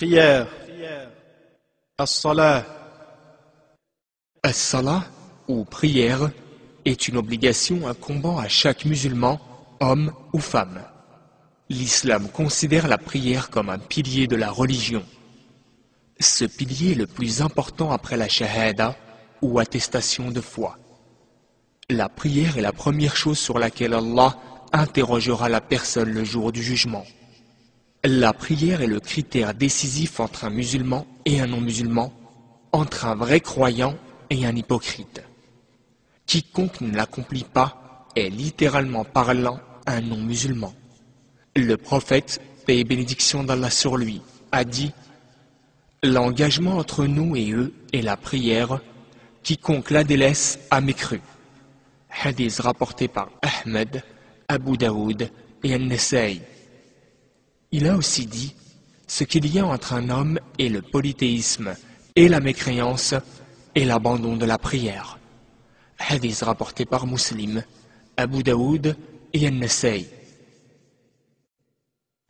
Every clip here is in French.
Prière. As-salah. As-salah, ou prière, est une obligation incombant à chaque musulman, homme ou femme. L'islam considère la prière comme un pilier de la religion. Ce pilier est le plus important après la shahada, ou attestation de foi. La prière est la première chose sur laquelle Allah interrogera la personne le jour du jugement. La prière est le critère décisif entre un musulman et un non-musulman, entre un vrai croyant et un hypocrite. Quiconque ne l'accomplit pas est littéralement parlant un non-musulman. Le prophète, paix et bénédiction d'Allah sur lui, a dit « L'engagement entre nous et eux est la prière, quiconque la délaisse a mécru. » Hadith rapporté par Ahmed, Abu Daoud et An-Nasa'i. Il a aussi dit « Ce qu'il y a entre un homme et le polythéisme et la mécréance est l'abandon de la prière. » Hadith rapporté par Muslim, Abu Daoud et An-Nasa'i.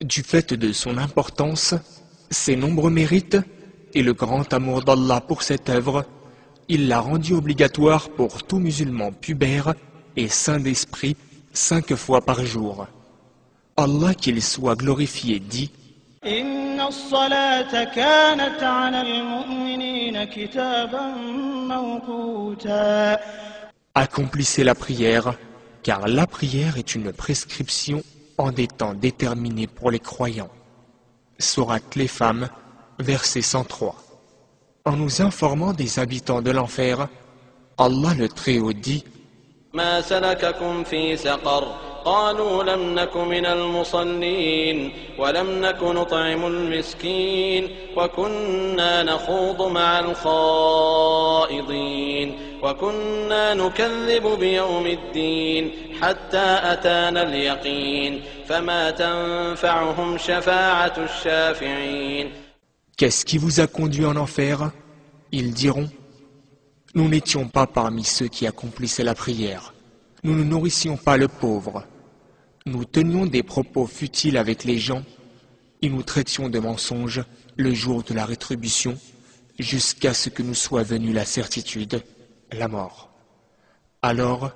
Du fait de son importance, ses nombreux mérites et le grand amour d'Allah pour cette œuvre, il l'a rendu obligatoire pour tout musulman pubère et saint d'esprit 5 fois par jour. Allah qu'il soit glorifié dit Inna as-salata kanat 'ala al-mu'minina kitaban mawquta. Accomplissez la prière, car la prière est une prescription en des temps déterminés pour les croyants. Sourate les femmes, verset 103. En nous informant des habitants de l'enfer, Allah le Très-Haut dit ما سلككم في سقر قالوا لم نك من المصلين ولم نك نطعم المسكين وكنا نخوض مع الخائضين وكنا نكذب بيوم الدين حتى أتانا اليقين فما تنفعهم شفاعة الشافعين. Qu'est-ce qui vous a conduit en enfer? Ils diront Nous n'étions pas parmi ceux qui accomplissaient la prière. Nous ne nourrissions pas le pauvre. Nous tenions des propos futiles avec les gens et nous traitions de mensonges le jour de la rétribution jusqu'à ce que nous soit venue la certitude, la mort. Alors,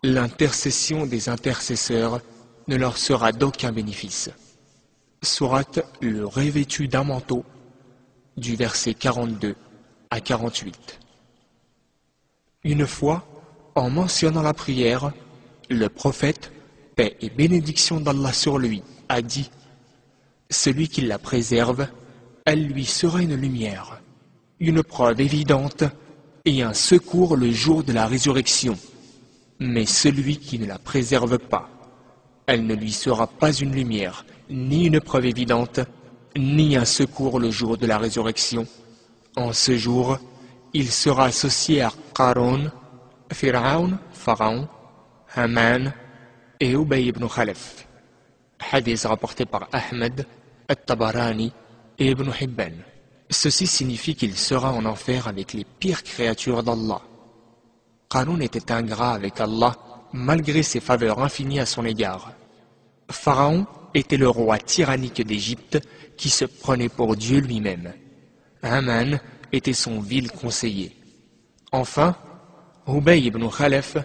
l'intercession des intercesseurs ne leur sera d'aucun bénéfice. Sourate le revêtu d'un manteau, du verset 42 à 48. Une fois, en mentionnant la prière, le prophète, paix et bénédiction d'Allah sur lui, a dit « Celui qui la préserve, elle lui sera une lumière, une preuve évidente et un secours le jour de la résurrection. Mais celui qui ne la préserve pas, elle ne lui sera pas une lumière, ni une preuve évidente, ni un secours le jour de la résurrection. En ce jour, il sera associé à Qarun, Pharaon, Haman et Ubay ibn Khalaf. Hadith rapporté par Ahmed, At-Tabarani et Ibn Hibban. Ceci signifie qu'il sera en enfer avec les pires créatures d'Allah. Qarun était ingrat avec Allah malgré ses faveurs infinies à son égard. Pharaon était le roi tyrannique d'Égypte qui se prenait pour Dieu lui-même. Haman était son vil conseiller. Enfin, Ubay ibn Khalaf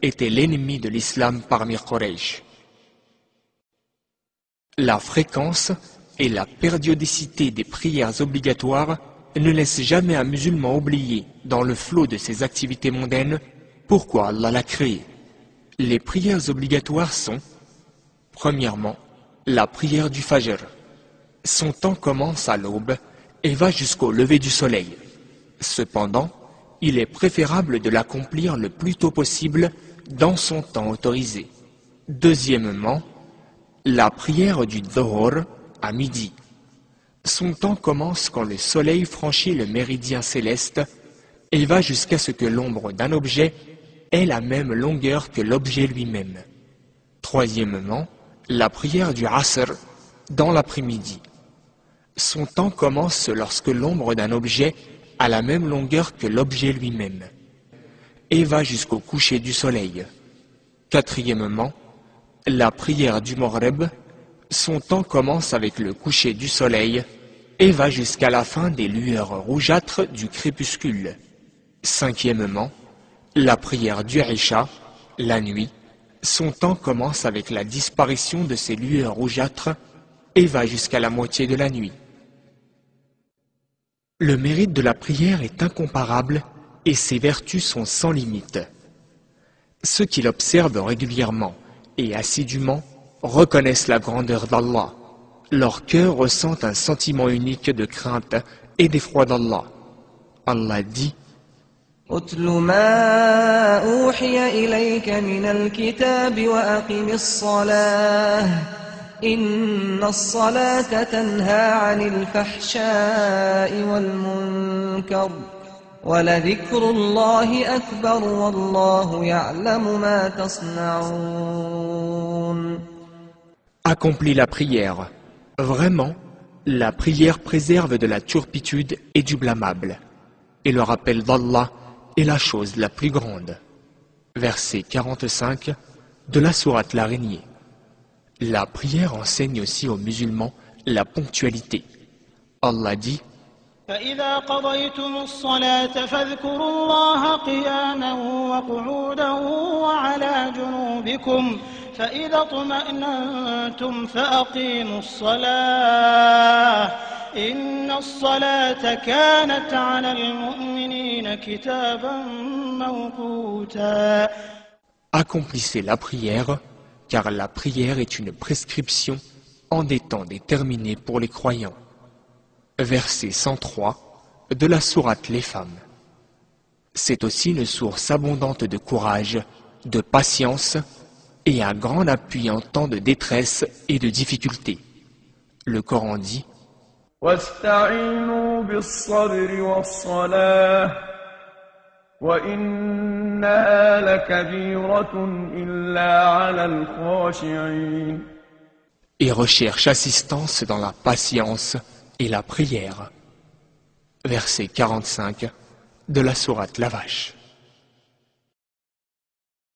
était l'ennemi de l'islam parmi Quraysh. La fréquence et la périodicité des prières obligatoires ne laissent jamais un musulman oublier, dans le flot de ses activités mondaines, pourquoi Allah l'a créé. Les prières obligatoires sont, premièrement, la prière du Fajr. Son temps commence à l'aube et va jusqu'au lever du soleil. Cependant, il est préférable de l'accomplir le plus tôt possible dans son temps autorisé. Deuxièmement, la prière du Dhuhr à midi. Son temps commence quand le soleil franchit le méridien céleste et va jusqu'à ce que l'ombre d'un objet ait la même longueur que l'objet lui-même. Troisièmement, la prière du Asr dans l'après-midi. Son temps commence lorsque l'ombre d'un objet a la même longueur que l'objet lui-même et va jusqu'au coucher du soleil. Quatrièmement, la prière du Maghrib, son temps commence avec le coucher du soleil et va jusqu'à la fin des lueurs rougeâtres du crépuscule. Cinquièmement, la prière du Isha, la nuit, son temps commence avec la disparition de ces lueurs rougeâtres et va jusqu'à la moitié de la nuit. Le mérite de la prière est incomparable et ses vertus sont sans limite. Ceux qui l'observent régulièrement et assidûment reconnaissent la grandeur d'Allah. Leur cœur ressent un sentiment unique de crainte et d'effroi d'Allah. Allah dit: أتل ما أوحي إليك من الكتاب وأقم الصلاة إن الصلاة تنهى عن الفحشاء والمنكر ولذكر الله أكبر والله يعلم ما تصنعون. Accomplis la prière. Vraiment, la prière préserve de la turpitude et du blâmable. Et le rappel d'Allah est la chose la plus grande. Verset 45 de la sourate l'Araignée. La prière enseigne aussi aux musulmans la ponctualité. Allah dit: فإذا قضيتم الصلاة فاذكروا الله قياما وقعودا وعلى جنوبكم فإذا اطمأننتم فأقيموا الصلاة إن الصلاة كانت على المؤمنين كتابا موقوتا. Accomplissez la prière, car la prière est une prescription en des temps déterminés pour les croyants. Verset 103 de la sourate Les Femmes. C'est aussi une source abondante de courage, de patience et un grand appui en temps de détresse et de difficulté. Le Coran dit: واستعينوا بالصبر والصلاة وإنها لكبيرة إلا على الخاشعين. Et recherche assistance dans la patience et la prière. Verset 45 de la sourate La Vache.